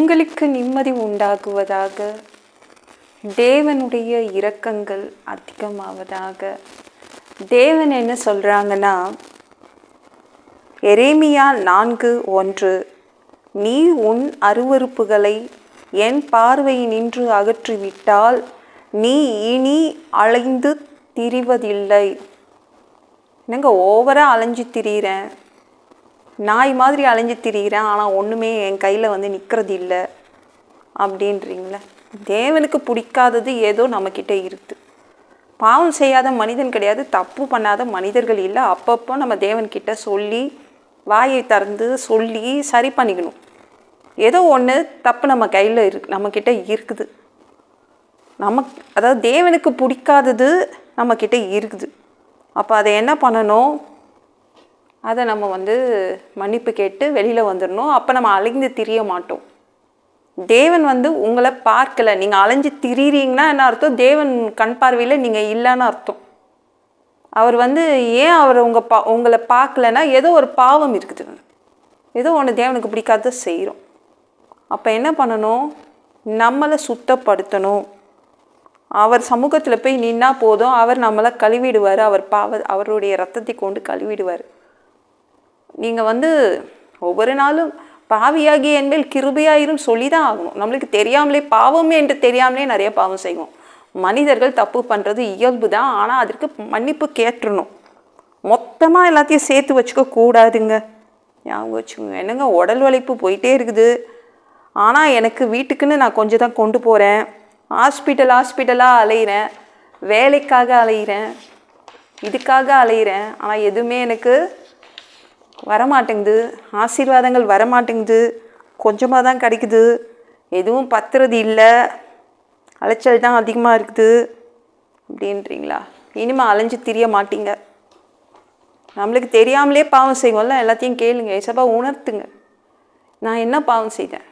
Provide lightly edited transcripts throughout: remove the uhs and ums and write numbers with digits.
உங்களுக்கு நிம்மதி உண்டாகுவதாக. தேவனுடைய இரக்கங்கள் அதிகமாவதாக. தேவன் என்ன சொல்கிறாங்கன்னா, எரேமியா 4:1, நீ உன் அருவருப்புகளை என் பார்வையினின்று அகற்றிவிட்டால் நீ இனி அலைந்து திரிவதில்லை. என்னங்க ஓவராக அலைஞ்சு திரிகிறேன், நாய் மாதிரி அலைஞ்சு திரிகிறேன், ஆனால் ஒன்றுமே என் கையில் நிற்கிறது இல்லை அப்படின்றீங்களே. தேவனுக்கு பிடிக்காதது ஏதோ நம்மக்கிட்ட இருக்குது. பாவம் செய்யாத மனிதன் கிடையாது, தப்பு பண்ணாத மனிதர்கள் இல்லை. அப்பப்போ நம்ம தேவன்கிட்ட சொல்லி வாயை திறந்து சொல்லி சரி பண்ணிக்கணும். ஏதோ ஒன்று தப்பு நம்ம கையில் நம்மக்கிட்ட இருக்குது. அதாவது தேவனுக்கு பிடிக்காதது நம்மக்கிட்ட இருக்குது. அப்போ அதை என்ன பண்ணணும், அதை நம்ம மன்னிப்பு கேட்டு வெளியில் வந்துடணும். அப்போ நம்ம அலைந்து திரிய மாட்டோம். தேவன் உங்களை பார்க்கலை, நீங்கள் அலைஞ்சு திரிறீங்கன்னா என்ன அர்த்தம், தேவன் கண் பார்வையில் நீங்கள் இல்லைன்னு அர்த்தம். அவர் ஏன் அவர் உங்களை பார்க்கலன்னா ஏதோ ஒரு பாவம் இருக்குது, ஏதோ ஒன்று தேவனுக்கு பிடிக்காத செய்கிறோம். அப்போ என்ன பண்ணணும், நம்மளை சுத்தப்படுத்தணும். அவர் சமூகத்தில் போய் நின்னா போதும், அவர் நம்மளை கழுவிடுவார். அவருடைய ரத்தத்தை கொண்டு கழுவிடுவார். நீங்கள் ஒவ்வொரு நாளும் பாவியாகி என்மேல் கிருபையாயிரும் சொல்லி தான் ஆகணும். நம்மளுக்கு தெரியாமலே, பாவமே என்று தெரியாமலே நிறைய பாவம் செய்வோம். மனிதர்கள் தப்பு பண்ணுறது இயல்பு தான், ஆனால் அதற்கு மன்னிப்பு கேட்டுறணும். மொத்தமாக எல்லாத்தையும் சேர்த்து வச்சுக்க கூடாதுங்க. ஞாபகம் வச்சுக்கோங்க. என்னங்க உடல் உழைப்பு போயிட்டே இருக்குது, ஆனால் எனக்கு வீட்டுக்குன்னு நான் கொஞ்சம் தான் கொண்டு போகிறேன். ஹாஸ்பிட்டலாக அலைகிறேன், வேலைக்காக அலைகிறேன், இதுக்காக அலைகிறேன், ஆனால் எதுவுமே எனக்கு வரமாட்டேங்குது. ஆசீர்வாதங்கள் வரமாட்டேங்குது, கொஞ்சமாக தான் கிடைக்குது, எதுவும் பத்துறது இல்லை, அலைச்சல் தான் அதிகமாக இருக்குது அப்படின்றீங்களா? இனிமேல் அலைஞ்சு திரிய மாட்டீங்க. நம்மளுக்கு தெரியாமலே பாவம் செய்வோம்ல, எல்லாத்தையும் கேளுங்க. ஏசப்பா உணர்த்துங்க, நான் என்ன பாவம் செய்தேன்,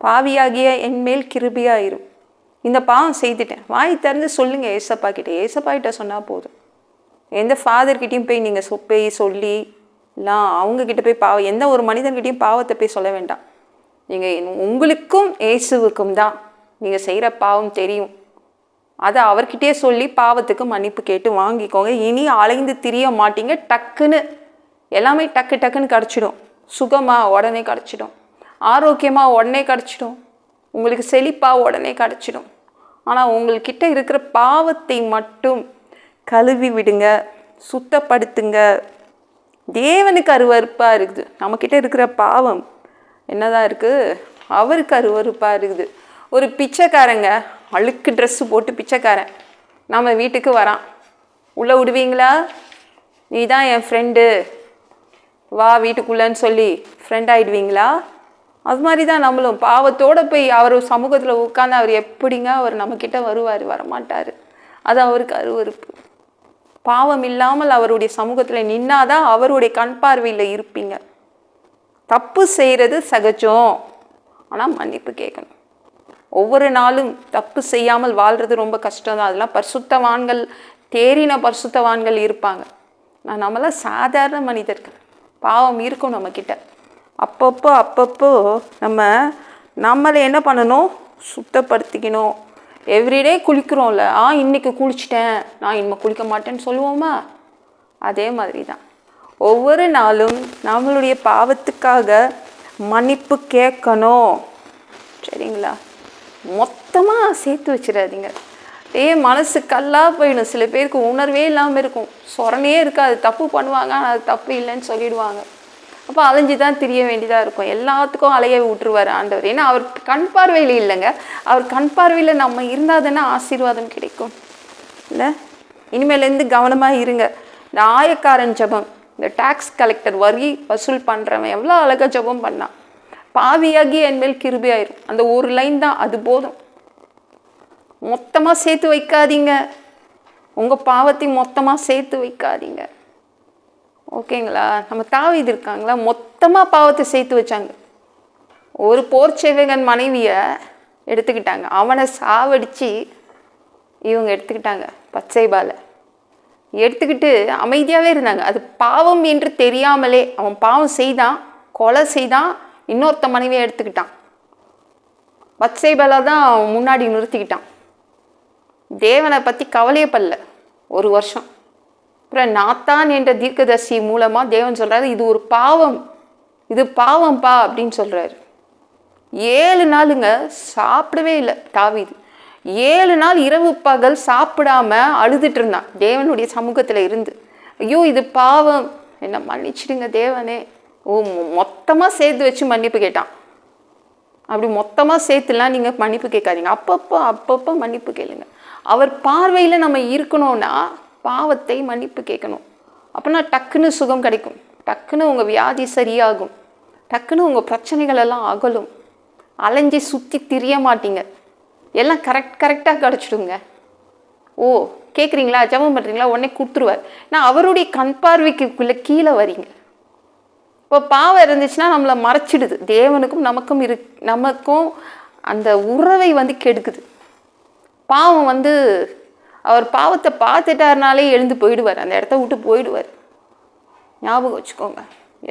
பாவியாகிய என்மேல் கிருபையாயிரும், இந்த பாவம் செய்துட்டேன். வாய் திறந்து சொல்லுங்கள் ஏசப்பா கிட்ட. ஏசப்பா கிட்ட சொன்னால் போதும். எந்த ஃபாதர்கிட்டையும் போய் நீங்கள் போய் சொல்லி இல்லை அவங்கக்கிட்ட போய் எந்த ஒரு மனிதன்கிட்டையும் பாவத்தை போய் சொல்ல வேண்டாம். நீங்கள் உங்களுக்கும் இயேசுவுக்கும் தான் நீங்கள் செய்கிற பாவம் தெரியும். அதை அவர்கிட்டே சொல்லி பாவத்துக்கு மன்னிப்பு கேட்டு வாங்கிக்கோங்க. இனி அலைந்து திரிய மாட்டீங்க. டக்குன்னு எல்லாமே டக்குன்னு கிடச்சிடும். சுகமாக உடனே கிடச்சிடும், ஆரோக்கியமாக உடனே கிடச்சிடும், உங்களுக்கு செழிப்பாக உடனே கிடச்சிடும். ஆனால் உங்கள்கிட்ட இருக்கிற பாவத்தை மட்டும் கழுவி விடுங்க, சுத்தப்படுத்துங்க. தேவனுக்கு அருவருப்பாக இருக்குது. நம்மக்கிட்ட இருக்கிற பாவம் என்னதான் இருக்குது, அவருக்கு அருவருப்பாக இருக்குது. ஒரு பிச்சைக்காரங்க, அழுக்கு ட்ரெஸ்ஸு போட்டு பிச்சைக்காரன் நம்ம வீட்டுக்கு வரான். உள்ளே விடுவீங்களா? நீ தான் என் ஃப்ரெண்டு, வா வீட்டுக்குள்ளேன்னு சொல்லி ஃப்ரெண்ட் ஆகிடுவீங்களா? அது மாதிரி தான் நம்மளும் பாவத்தோடு போய் அவர் சமூகத்தில் உட்காந்து அவர் எப்படிங்க அவர் நம்மக்கிட்ட வருவார்? வரமாட்டார். அது அவருக்கு அருவருப்பு. பாவம் இல்லாமல் அவருடைய சமூகத்தில் நின்னாதான் அவருடைய கண் பார்வையில் இருப்பீங்க. தப்பு செய்கிறது சகஜம், ஆனால் மன்னிப்பு கேட்கணும். ஒவ்வொரு நாளும் தப்பு செய்யாமல் வாழ்கிறது ரொம்ப கஷ்டம் தான். அதெல்லாம் பரிசுத்தவான்கள், தேறின பரிசுத்தவான்கள் இருப்பாங்க. நம்மளாம் சாதாரண மனிதர்கள், பாவம் இருக்கும் நம்மக்கிட்ட. அப்பப்போ நம்மளை என்ன பண்ணணும், சுத்தப்படுத்திக்கணும். எவ்ரிடே குளிக்கிறோம்ல, இன்றைக்கி குளிச்சிட்டேன், நான் இனிமேல் குளிக்க மாட்டேன்னு சொல்லுவோமா? அதே மாதிரி தான் ஒவ்வொரு நாளும் நம்மளுடைய பாவத்துக்காக மன்னிப்பு கேட்கணும். சரிங்களா? மொத்தமாக சேர்த்து வச்சிடாதீங்க. மனசு கல்லாக போயிடும். சில பேருக்கு உணர்வே இல்லாமல் இருக்கும், சொரணையே இருக்காது. தப்பு பண்ணுவாங்க, ஆனால் அது தப்பு இல்லைன்னு சொல்லிடுவாங்க. அப்போ அலைஞ்சு தான் திரிய வேண்டியதாக இருக்கும். எல்லாத்துக்கும் அலைய விட்டுருவார் ஆண்டவர். ஏன்னா அவர் கண் பார்வையில் இல்லைங்க. அவர் கண் பார்வையில் நம்ம இருந்தால் தானே ஆசீர்வாதம் கிடைக்கும் இல்லை? இனிமேலேருந்து கவனமாக இருங்க. இந்த ஆயக்காரன் ஜபம், இந்த டாக்ஸ் கலெக்டர், வரி வசூல் பண்ணுறவன் எவ்வளோ அழகாக ஜபம் பண்ணான். பாவியாகி என்மேல் கிருபையாயிரும். அந்த ஒரு லைன் தான், அது போதும். மொத்தமாக சேர்த்து வைக்காதீங்க, உங்கள் பாவத்தை மொத்தமாக சேர்த்து வைக்காதீங்க. ஓகேங்களா? நம்ம தாவீது இருக்காங்களா, மொத்தமாக பாவத்தை சேர்த்து வச்சாங்க. ஒரு போர் சேவகன் மனைவியை எடுத்துக்கிட்டாங்க, அவனை சாவடித்து இவங்க எடுத்துக்கிட்டாங்க. பச்சைபாலை எடுத்துக்கிட்டு அமைதியாகவே இருந்தாங்க. அது பாவம் என்று தெரியாமலே அவன் பாவம் செய்தான், கொலை செய்தான், இன்னொருத்த மனைவியை எடுத்துக்கிட்டான். பத்சேபால தான் முன்னாடி நிறுத்திக்கிட்டான். தேவனை பற்றி கவலையே படல 1 வருஷம். அப்புறம் நாத்தான் என்ற தீர்க்கதரிசி மூலமாக தேவன் சொல்கிறாரு, இது ஒரு பாவம், இது பாவம்பா அப்படின்னு சொல்கிறாரு. 7 நாளுங்க சாப்பிடவே இல்லை தாவீது. 7 நாள் இரவு பகல் சாப்பிடாம அழுதுட்டு இருந்தான் தேவனுடைய சமூகத்தில் இருந்து. ஐயோ இது பாவம், என்ன மன்னிச்சிடுங்க தேவனே. மொத்தமாக சேர்த்து வச்சு மன்னிப்பு கேட்டான். அப்படி மொத்தமாக சேர்த்துலாம் நீங்கள் மன்னிப்பு கேட்காதீங்க, அப்பப்போ மன்னிப்பு கேளுங்க. அவர் பார்வையில் நம்ம இருக்கணும்னா பாவத்தை மன்னிப்பு கேட்கணும். அப்போனா டக்குன்னு சுகம் கிடைக்கும், டக்குன்னு உங்கள் வியாதி சரியாகும், டக்குன்னு உங்கள் பிரச்சனைகள் எல்லாம் அகலும். அலைஞ்சி சுற்றி திரிய மாட்டீங்க, எல்லாம் கரெக்டாக கிடச்சிடுங்க. ஓ கேட்குறீங்களா, ஜெபம் பண்ணுறீங்களா, உடனே கொடுத்துருவார். நான் அவருடைய கண் பார்வைக்குள்ளே கீழே வரீங்க. இப்போ பாவம் இருந்துச்சுன்னா நம்மளை மறைச்சிடுது, தேவனுக்கும் நமக்கும் அந்த உறவை கெடுக்குது. பாவம் அவர் பாவத்தை பார்த்துட்டாருனாலே எழுந்து போயிடுவார், அந்த இடத்த விட்டு போயிடுவார். ஞாபகம் வச்சுக்கோங்க.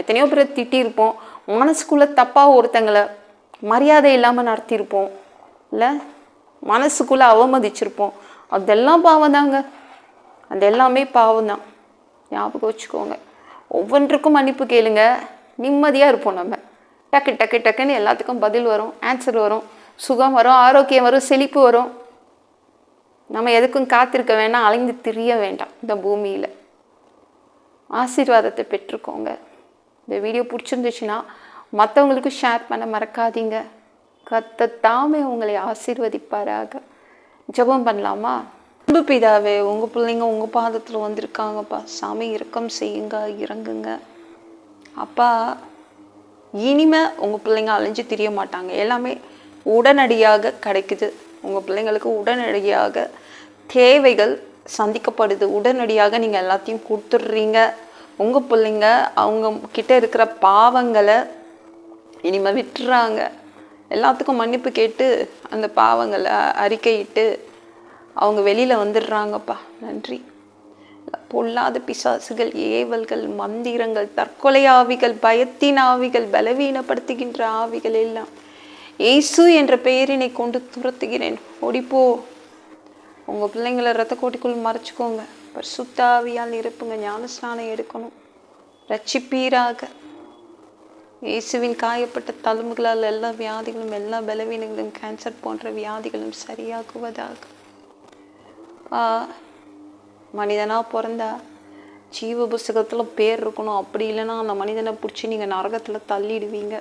எத்தனையோ பேரை திட்டியிருப்போம், மனசுக்குள்ளே தப்பாக ஒருத்தங்களை மரியாதை இல்லாமல் நடத்தியிருப்போம், இல்லை மனசுக்குள்ளே அவமதிச்சிருப்போம். அதெல்லாம் பாவம் தாங்க, அது எல்லாமே பாவம் தான். ஞாபகம் வச்சுக்கோங்க. ஒவ்வொன்றுக்கும் மன்னிப்பு கேளுங்க, நிம்மதியாக இருப்போம். நம்ம டக்குன்னு எல்லாத்துக்கும் பதில் வரும், ஆன்சர் வரும், சுகம் வரும், ஆரோக்கியம் வரும், செழிப்பு வரும். நம்ம எதுக்கும் காத்திருக்க வேண்டாம், அலைந்து திரிய வேண்டாம். இந்த பூமியில் ஆசீர்வாதத்தை பெற்றுக்கோங்க. இந்த வீடியோ பிடிச்சிருந்துச்சுன்னா மற்றவங்களுக்கும் ஷேர் பண்ண மறக்காதீங்க. கர்த்தர் தாமே உங்களை ஆசீர்வதிப்பாராக. ஜெபம் பண்ணலாமா? அன்பு பிதாவே, உங்கள் பிள்ளைங்க உங்கள் பாதத்தில் வந்திருக்காங்கப்பா. சாமி இரக்கம் செய்யுங்க, இறங்குங்க அப்பா. இனிமே உங்கள் பிள்ளைங்க அலைஞ்சு திரிய மாட்டாங்க, எல்லாமே உடனடியாக கிடைக்குது. உங்கள் பிள்ளைங்களுக்கு உடனடியாக தேவைகள் சந்திக்கப்படுது, உடனடியாக நீங்கள் எல்லாத்தையும் கொடுத்துட்றீங்க. உங்கள் பிள்ளைங்க அவங்க கிட்ட இருக்கிற பாவங்களை இனிமேல் விட்டுறாங்க. எல்லாத்துக்கும் மன்னிப்பு கேட்டு அந்த பாவங்களை அறிக்கையிட்டு அவங்க வெளியில் வந்துடுறாங்கப்பா. நன்றி. பொல்லாத பிசாசுகள், ஏவல்கள், மந்திரங்கள், தற்கொலை ஆவிகள், பயத்தின் ஆவிகள், பலவீனப்படுத்துகின்ற ஆவிகள் எல்லாம் இயேசு என்ற பெயரினை கொண்டு துரத்துகிறேன். ஓடிப்போ. உங்கள் பிள்ளைங்களை இரத்த கோட்டிக்குள் மறைச்சிக்கோங்க. பரிசுத்த ஆவியால் நிரப்புங்க. ஞானஸ்நானம் எடுக்கணும், ரட்சிப்பீராக. இயேசுவின் காயப்பட்ட தழும்புகளால் எல்லா வியாதிகளும், எல்லா பலவீனங்களும், கேன்சர் போன்ற வியாதிகளும் சரியாகுவதாக. மனிதனாக பிறந்தா ஜீவ புஸ்தகத்தில் பேர் இருக்கணும், அப்படி இல்லைன்னா அந்த மனிதனை பிடிச்சி நீங்கள் நரகத்தில் தள்ளிடுவீங்க.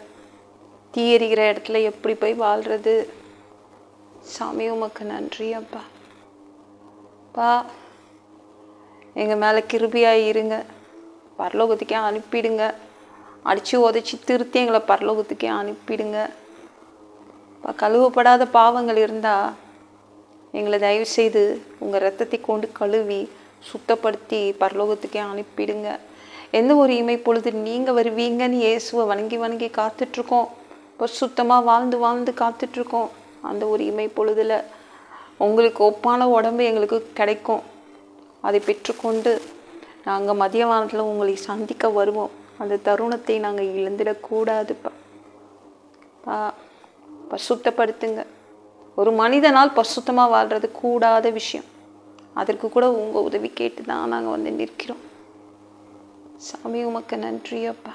தீ எறிகிற இடத்துல எப்படி போய் வாழ்கிறது? சாமி உமக்கு நன்றி அப்பா. எங்கள் மேலே கிருபையாக இருங்க, பரலோகத்துக்கே அனுப்பிடுங்க. அடித்து உதச்சி திருத்தி எங்களை பரலோகத்துக்கே அனுப்பிடுங்க. கழுவப்படாத பாவங்கள் இருந்தால் எங்களை தயவு செய்து உங்கள் ரத்தத்தை கொண்டு கழுவி சுத்தப்படுத்தி பரலோகத்துக்கே அனுப்பிடுங்க. எந்த ஒரு இமை பொழுது நீங்கள் வருவீங்கன்னு இயேசுவை வணங்கி காத்துட்ருக்கோம். இப்போ சுத்தமாக வாழ்ந்து காத்துட்ருக்கோம். அந்த ஒரு இமை பொழுதில் உங்களுக்கு ஒப்பான உடம்பு எங்களுக்கு கிடைக்கும். அதை பெற்றுக்கொண்டு நாங்கள் மதியவானத்தில் உங்களை சந்திக்க வருவோம். அந்த தருணத்தை நாங்கள் இழந்துடக்கூடாதுப்பா. பரிசுத்தப்படுத்துங்க. ஒரு மனிதனால் பரிசுத்தமாக வாழ்கிறது கூடாத விஷயம். அதற்கு கூட உங்கள் உதவி கேட்டு தான் நாங்கள் நிற்கிறோம். சாமி உமக்கு நன்றி அப்பா.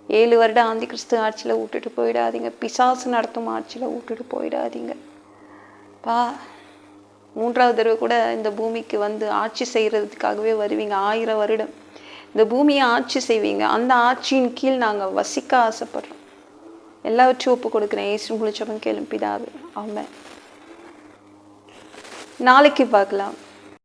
7 வருட ஆந்தி கிறிஸ்து ஆட்சியில் விட்டுட்டு போயிடாதீங்க. பிசாசு நடத்தும் ஆட்சியில் விட்டுட்டு போயிடாதீங்க பா. 3வது தடவை கூட இந்த பூமிக்கு ஆட்சி செய்கிறதுக்காகவே வருவீங்க. 1000 வருடம் இந்த பூமியை ஆட்சி செய்வீங்க. அந்த ஆட்சியின் கீழ் நாங்கள் வசிக்க ஆசைப்படுறோம். எல்லாவற்றையும் ஒப்பு கொடுக்குறேன். இயேசு ஜெபம் கேளும் பிதாவே, ஆமென். நாளைக்கு பார்க்கலாம்.